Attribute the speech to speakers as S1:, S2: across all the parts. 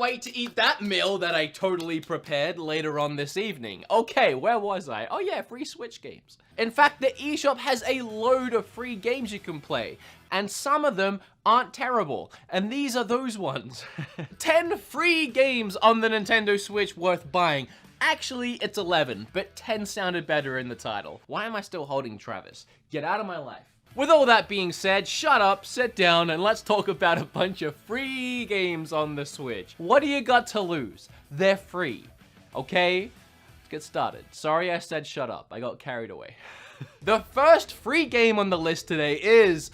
S1: wait to eat that meal that I totally prepared later on this evening. Okay, where was I? Oh yeah, free Switch games. In fact, the eShop has a load of free games you can play, and some of them aren't terrible, and these are those ones. 10 free games on the Nintendo Switch worth buying. Actually, it's 11, but 10 sounded better in the title. Why am I still holding Travis? Get out of my life. With all that being said, shut up, sit down, and let's talk about a bunch of free games on the Switch. What do you got to lose? They're free, okay? Let's get started. Sorry I said shut up, I got carried away. The first free game on the list today is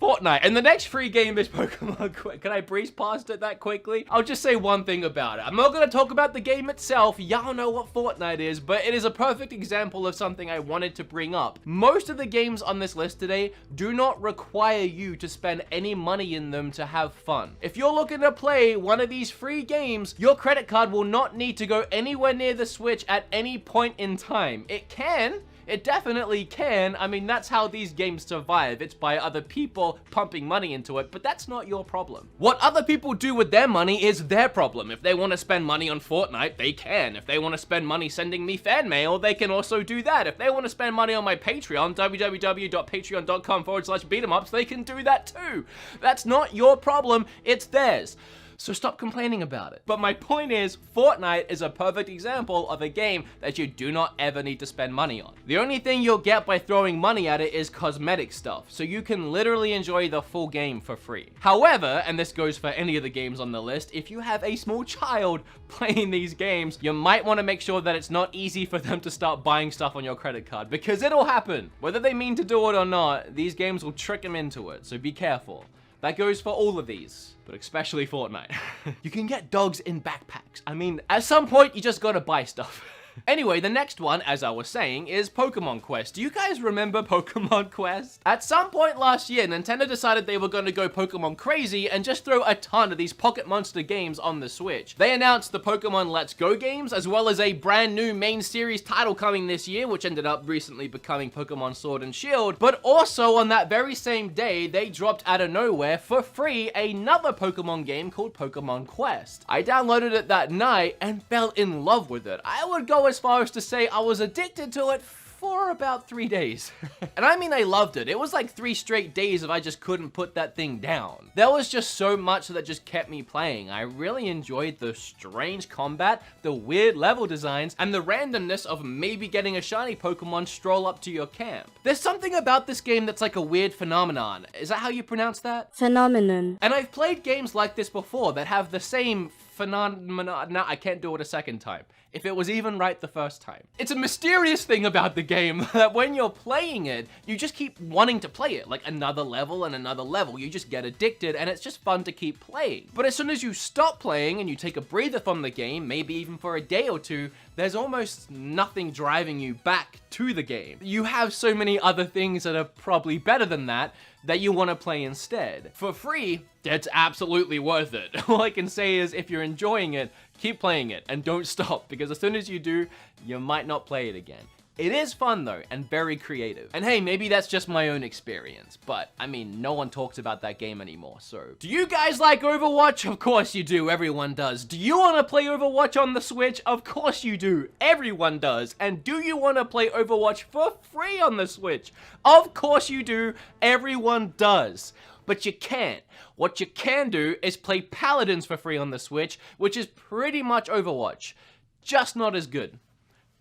S1: Fortnite, and the next free game is Pokemon Quest. Can I breeze past it that quickly? I'll just say one thing about it. I'm not gonna talk about the game itself. Y'all know what Fortnite is, but it is a perfect example of something I wanted to bring up. Most of the games on this list today do not require you to spend any money in them to have fun. If you're looking to play one of these free games, your credit card will not need to go anywhere near the Switch at any point in time. It can. It definitely can. I mean, that's how these games survive. It's by other people pumping money into it, but that's not your problem. What other people do with their money is their problem. If they want to spend money on Fortnite, they can. If they want to spend money sending me fan mail, they can also do that. If they want to spend money on my Patreon, www.patreon.com/beatemups, they can do that too. That's not your problem, it's theirs. So stop complaining about it. But my point is, Fortnite is a perfect example of a game that you do not ever need to spend money on. The only thing you'll get by throwing money at it is cosmetic stuff, so you can literally enjoy the full game for free. However, and this goes for any of the games on the list, if you have a small child playing these games, you might want to make sure that it's not easy for them to start buying stuff on your credit card, because it'll happen. Whether they mean to do it or not, these games will trick them into it, so be careful. That goes for all of these, but especially Fortnite. You can get dogs in backpacks. I mean, at some point, you just gotta buy stuff. Anyway, the next one, as I was saying, is Pokemon Quest. Do you guys remember Pokemon Quest? At some point last year, Nintendo decided they were going to go Pokemon crazy and just throw a ton of these Pocket Monster games on the Switch. They announced the Pokemon Let's Go games, as well as a brand new main series title coming this year, which ended up recently becoming Pokemon Sword and Shield. But also on that very same day, they dropped out of nowhere for free another Pokemon game called Pokemon Quest. I downloaded it that night and fell in love with it. I would go as far as to say I was addicted to it for about 3 days. And I mean, I loved it. It was like 3 straight days if I just couldn't put that thing down. There was just so much that just kept me playing. I really enjoyed the strange combat, the weird level designs, and the randomness of maybe getting a shiny Pokemon stroll up to your camp. There's something about this game that's like a weird phenomenon. Is that how you pronounce that?
S2: Phenomenon.
S1: And I've played games like this before that have the same phenomenon. No, I can't do it a second time. If it was even right the first time. It's a mysterious thing about the game that when you're playing it, you just keep wanting to play it, like another level and another level. You just get addicted and it's just fun to keep playing. But as soon as you stop playing and you take a breather from the game, maybe even for a day or two, there's almost nothing driving you back to the game. You have so many other things that are probably better than that you want to play instead. For free, it's absolutely worth it. All I can say is if you're enjoying it, keep playing it and don't stop, because as soon as you do, you might not play it again. It is fun though, and very creative. And hey, maybe that's just my own experience, but I mean, no one talks about that game anymore, so. Do you guys like Overwatch? Of course you do, everyone does. Do you want to play Overwatch on the Switch? Of course you do, everyone does. And do you want to play Overwatch for free on the Switch? Of course you do, everyone does. But you can't. What you can do is play Paladins for free on the Switch, which is pretty much Overwatch. Just not as good,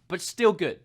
S1: but still good.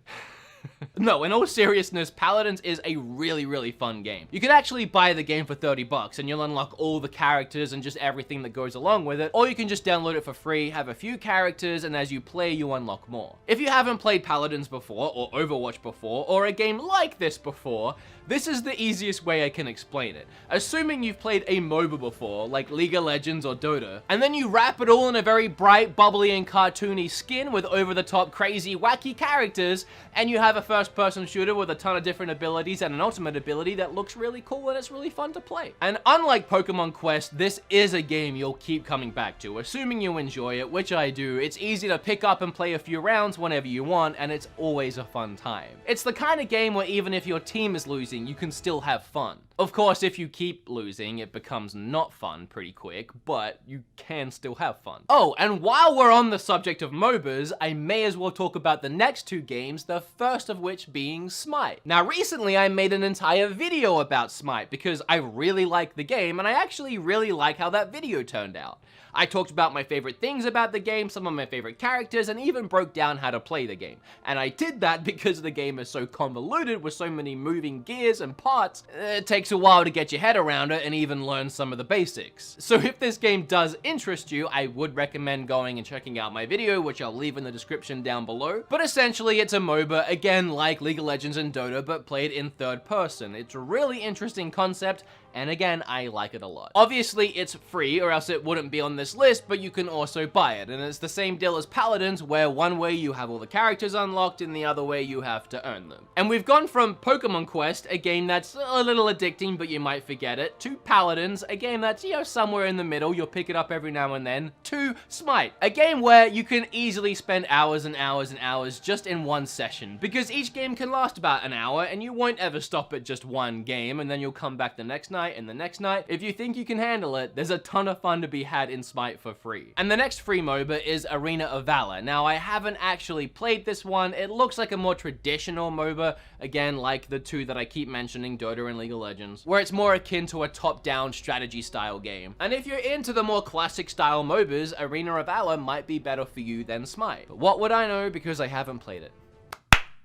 S1: No, in all seriousness, Paladins is a really, really fun game. You can actually buy the game for 30 bucks and you'll unlock all the characters and just everything that goes along with it, or you can just download it for free, have a few characters, and as you play, you unlock more. If you haven't played Paladins before, or Overwatch before, or a game like this before, this is the easiest way I can explain it. Assuming you've played a MOBA before, like League of Legends or Dota, and then you wrap it all in a very bright, bubbly, and cartoony skin with over-the-top, crazy, wacky characters, and you have a first-person shooter with a ton of different abilities and an ultimate ability that looks really cool and it's really fun to play. And unlike Pokemon Quest, this is a game you'll keep coming back to, assuming you enjoy it, which I do. It's easy to pick up and play a few rounds whenever you want, and it's always a fun time. It's the kind of game where even if your team is losing, you can still have fun. Of course, if you keep losing, it becomes not fun pretty quick, but you can still have fun. Oh, and while we're on the subject of MOBAs, I may as well talk about the next two games, the first of which being Smite. Now, recently I made an entire video about Smite because I really like the game, and I actually really like how that video turned out. I talked about my favorite things about the game, some of my favorite characters, and even broke down how to play the game. And I did that because the game is so convoluted with so many moving gears and parts, it takes a while to get your head around it and even learn some of the basics. So if this game does interest you, I would recommend going and checking out my video, which I'll leave in the description down below. But essentially, it's a MOBA, again like League of Legends and Dota, but played in third person. It's a really interesting concept, and again, I like it a lot. Obviously, it's free, or else it wouldn't be on this list, but you can also buy it, and it's the same deal as Paladins, where one way you have all the characters unlocked, and the other way you have to earn them. And we've gone from Pokemon Quest, a game that's a little addicting, but you might forget it, to Paladins, a game that's, somewhere in the middle, you'll pick it up every now and then, to Smite, a game where you can easily spend hours and hours and hours just in one session, because each game can last about an hour, and you won't ever stop at just one game, and then you'll come back the next night, and the next night. If you think you can handle it, there's a ton of fun to be had in Smite for free. And the next free MOBA is Arena of Valor. Now, I haven't actually played this one. It looks like a more traditional MOBA, again, like the two that I keep mentioning, Dota and League of Legends, where it's more akin to a top-down strategy style game. And if you're into the more classic style MOBAs, Arena of Valor might be better for you than Smite. But what would I know because I haven't played it?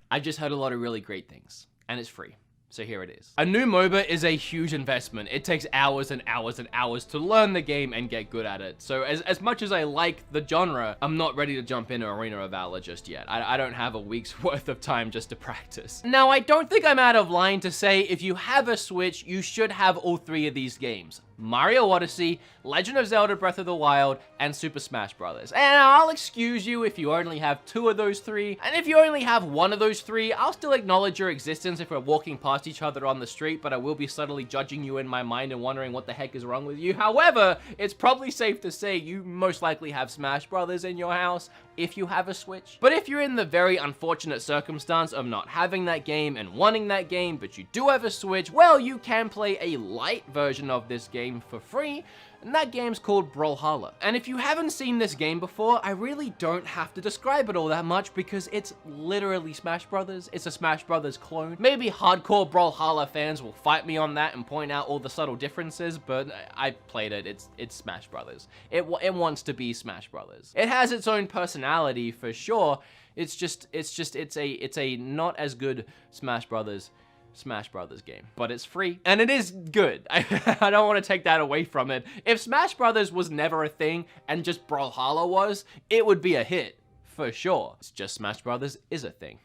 S1: I've just heard a lot of really great things, and it's free. So here it is. A new MOBA is a huge investment. It takes hours and hours and hours to learn the game and get good at it. So as much as I like the genre, I'm not ready to jump into Arena of Valor just yet. I don't have a week's worth of time just to practice. Now, I don't think I'm out of line to say if you have a Switch, you should have all three of these games. Mario Odyssey, Legend of Zelda Breath of the Wild, and Super Smash Bros. And I'll excuse you if you only have two of those three, and if you only have one of those three, I'll still acknowledge your existence if we're walking past each other on the street, but I will be subtly judging you in my mind and wondering what the heck is wrong with you. However, it's probably safe to say you most likely have Smash Bros. In your house, if you have a Switch. But if you're in the very unfortunate circumstance of not having that game and wanting that game, but you do have a Switch, well, you can play a light version of this game for free, and that game's called Brawlhalla. And if you haven't seen this game before, I really don't have to describe it all that much because it's literally Smash Brothers. It's a Smash Brothers clone. Maybe hardcore Brawlhalla fans will fight me on that and point out all the subtle differences, but I played it. It's Smash Brothers. It wants to be Smash Brothers. It has its own personality for sure. It's a not as good Smash Brothers game, but it's free and it is good. I don't want to take that away from it. If Smash Brothers was never a thing and just Brawlhalla was, it would be a hit for sure. It's just Smash Brothers is a thing.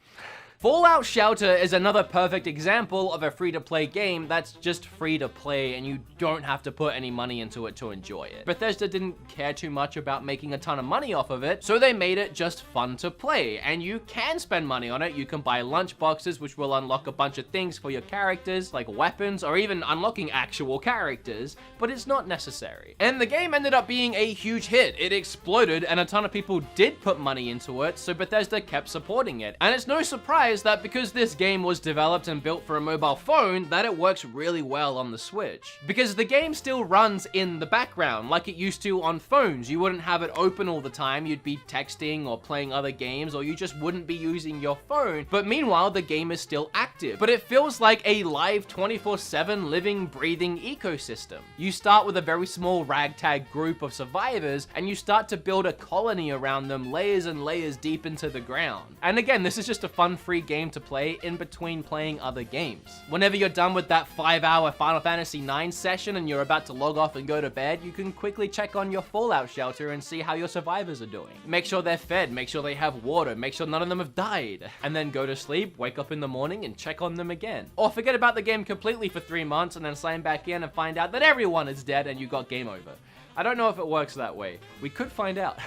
S1: Fallout Shelter is another perfect example of a free-to-play game that's just free to play and you don't have to put any money into it to enjoy it. Bethesda didn't care too much about making a ton of money off of it, so they made it just fun to play, and you can spend money on it. You can buy lunch boxes, which will unlock a bunch of things for your characters, like weapons, or even unlocking actual characters, but it's not necessary. And the game ended up being a huge hit. It exploded, and a ton of people did put money into it, so Bethesda kept supporting it. And it's no surprise that because this game was developed and built for a mobile phone, that it works really well on the Switch. Because the game still runs in the background like it used to on phones. You wouldn't have it open all the time, you'd be texting or playing other games, or you just wouldn't be using your phone. But meanwhile, the game is still active. But it feels like a live 24/7 living, breathing ecosystem. You start with a very small ragtag group of survivors, and you start to build a colony around them, layers and layers deep into the ground. And again, this is just a fun, free game to play in between playing other games. Whenever you're done with that 5-hour Final Fantasy IX session and you're about to log off and go to bed, you can quickly check on your Fallout Shelter and see how your survivors are doing. Make sure they're fed, make sure they have water, make sure none of them have died, and then go to sleep, wake up in the morning, and check on them again. Or forget about the game completely for 3 months and then sign back in and find out that everyone is dead and you got game over. I don't know if it works that way. We could find out.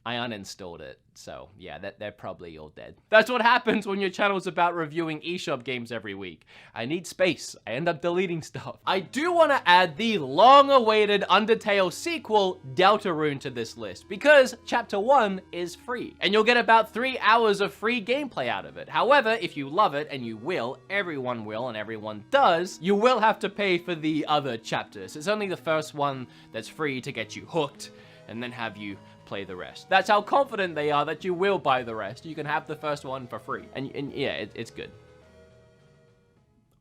S1: I uninstalled it, so yeah, they're probably all dead. That's what happens when your channel's about reviewing eShop games every week. I need space. I end up deleting stuff. I do want to add the long-awaited Undertale sequel, Deltarune, to this list, because Chapter 1 is free, and you'll get about 3 hours of free gameplay out of it. However, if you love it, and you will, everyone will, and everyone does, you will have to pay for the other chapters. It's only the first one that's free to get you hooked, and then have you play the rest. That's how confident they are that you will buy the rest. You can have the first one for free. And yeah, it's good.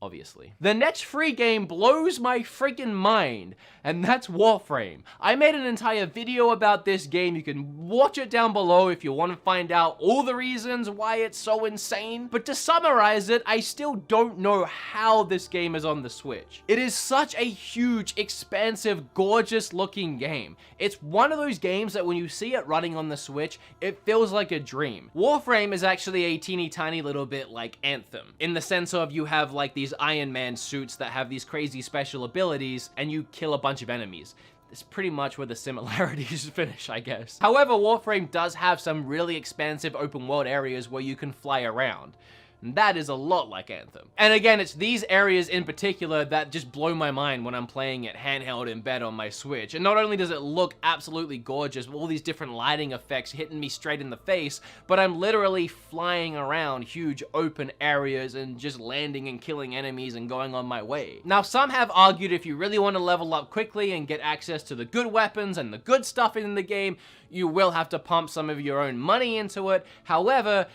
S1: Obviously. The next free game blows my freaking mind, and that's Warframe. I made an entire video about this game. You can watch it down below if you want to find out all the reasons why it's so insane. But to summarize it, I still don't know how this game is on the Switch. It is such a huge, expansive, gorgeous looking game. It's one of those games that when you see it running on the Switch, it feels like a dream. Warframe is actually a teeny tiny little bit like Anthem, in the sense of you have like these Iron Man suits that have these crazy special abilities, and you kill a bunch of enemies. It's pretty much where the similarities finish, I guess. However, Warframe does have some really expansive open world areas where you can fly around. And that is a lot like Anthem. And again, it's these areas in particular that just blow my mind when I'm playing it handheld in bed on my Switch. And not only does it look absolutely gorgeous with all these different lighting effects hitting me straight in the face, but I'm literally flying around huge open areas and just landing and killing enemies and going on my way. Now, some have argued if you really want to level up quickly and get access to the good weapons and the good stuff in the game, you will have to pump some of your own money into it. However,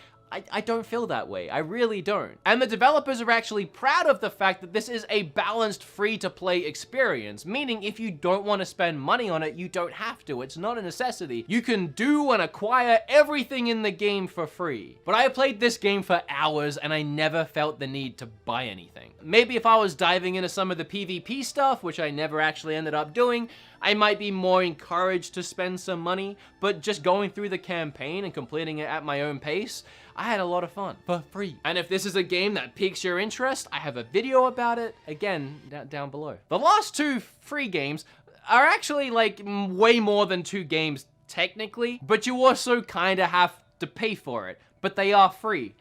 S1: I don't feel that way. I really don't. And the developers are actually proud of the fact that this is a balanced free-to-play experience, meaning if you don't want to spend money on it, you don't have to. It's not a necessity. You can do and acquire everything in the game for free. But I played this game for hours and I never felt the need to buy anything. Maybe if I was diving into some of the PvP stuff, which I never actually ended up doing, I might be more encouraged to spend some money, but just going through the campaign and completing it at my own pace, I had a lot of fun for free. And if this is a game that piques your interest, I have a video about it, again, down below. The last two free games are actually like way more than 2 games technically, but you also kind of have to pay for it, but they are free.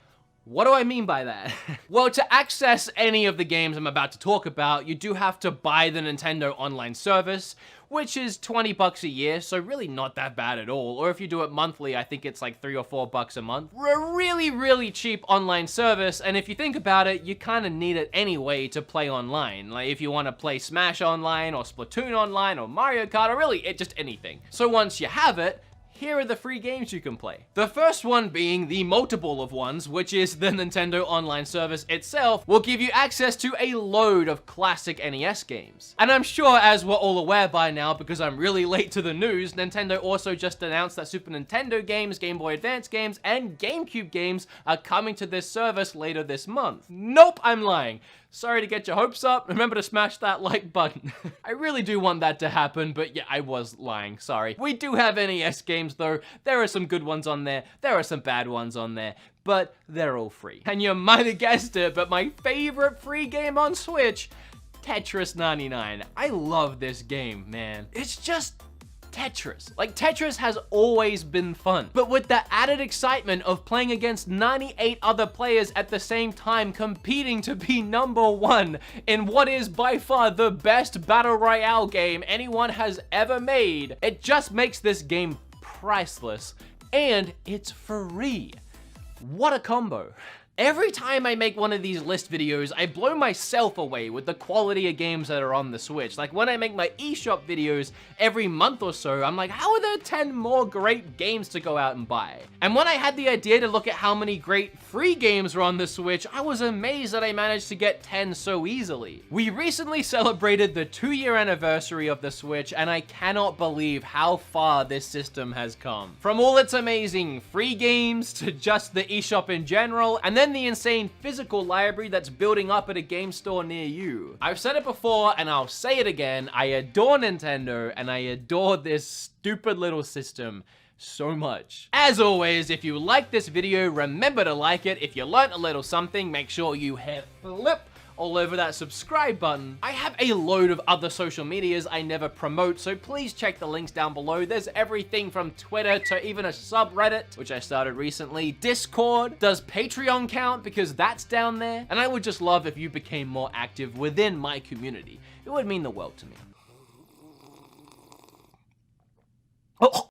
S1: What do I mean by that? Well, to access any of the games I'm about to talk about, you do have to buy the Nintendo Online service, which is $20 a year, so really not that bad at all. Or if you do it monthly, I think it's like $3 or $4 a month. A really, really cheap online service, and if you think about it, you kind of need it anyway to play online. Like if you want to play Smash online, or Splatoon online, or Mario Kart, or really just anything. So once you have it, here are the free games you can play. The first one being the multiple of ones, which is the Nintendo Online service itself, will give you access to a load of classic NES games. And I'm sure, as we're all aware by now, because I'm really late to the news, Nintendo also just announced that Super Nintendo games, Game Boy Advance games, and GameCube games are coming to this service later this month. Nope, I'm lying. Sorry to get your hopes up. Remember to smash that like button. I really do want that to happen, but yeah, I was lying, sorry. We do have NES games though. There are some good ones on there. There are some bad ones on there, but they're all free. And you might have guessed it, but my favorite free game on Switch, Tetris 99. I love this game, man. It's just Tetris. Like, Tetris has always been fun, but with the added excitement of playing against 98 other players at the same time, competing to be #1 in what is by far the best battle royale game anyone has ever made, it just makes this game priceless, and it's free. What a combo. Every time I make one of these list videos, I blow myself away with the quality of games that are on the Switch. Like when I make my eShop videos every month or so, I'm like, how are there 10 more great games to go out and buy? And when I had the idea to look at how many great free games were on the Switch, I was amazed that I managed to get 10 so easily. We recently celebrated the 2-year anniversary of the Switch, and I cannot believe how far this system has come. From all its amazing free games to just the eShop in general, and then the insane physical library that's building up at a game store near you. I've said it before and I'll say it again, I adore Nintendo and I adore this stupid little system so much. As always, if you like this video, remember to like it. If you learned a little something, make sure you hit flip all over that subscribe button. I have a load of other social medias I never promote, so please check the links down below. There's everything from Twitter to even a subreddit, which I started recently. Discord. Does Patreon count? Because that's down there. And I would just love if you became more active within my community. It would mean the world to me. Oh.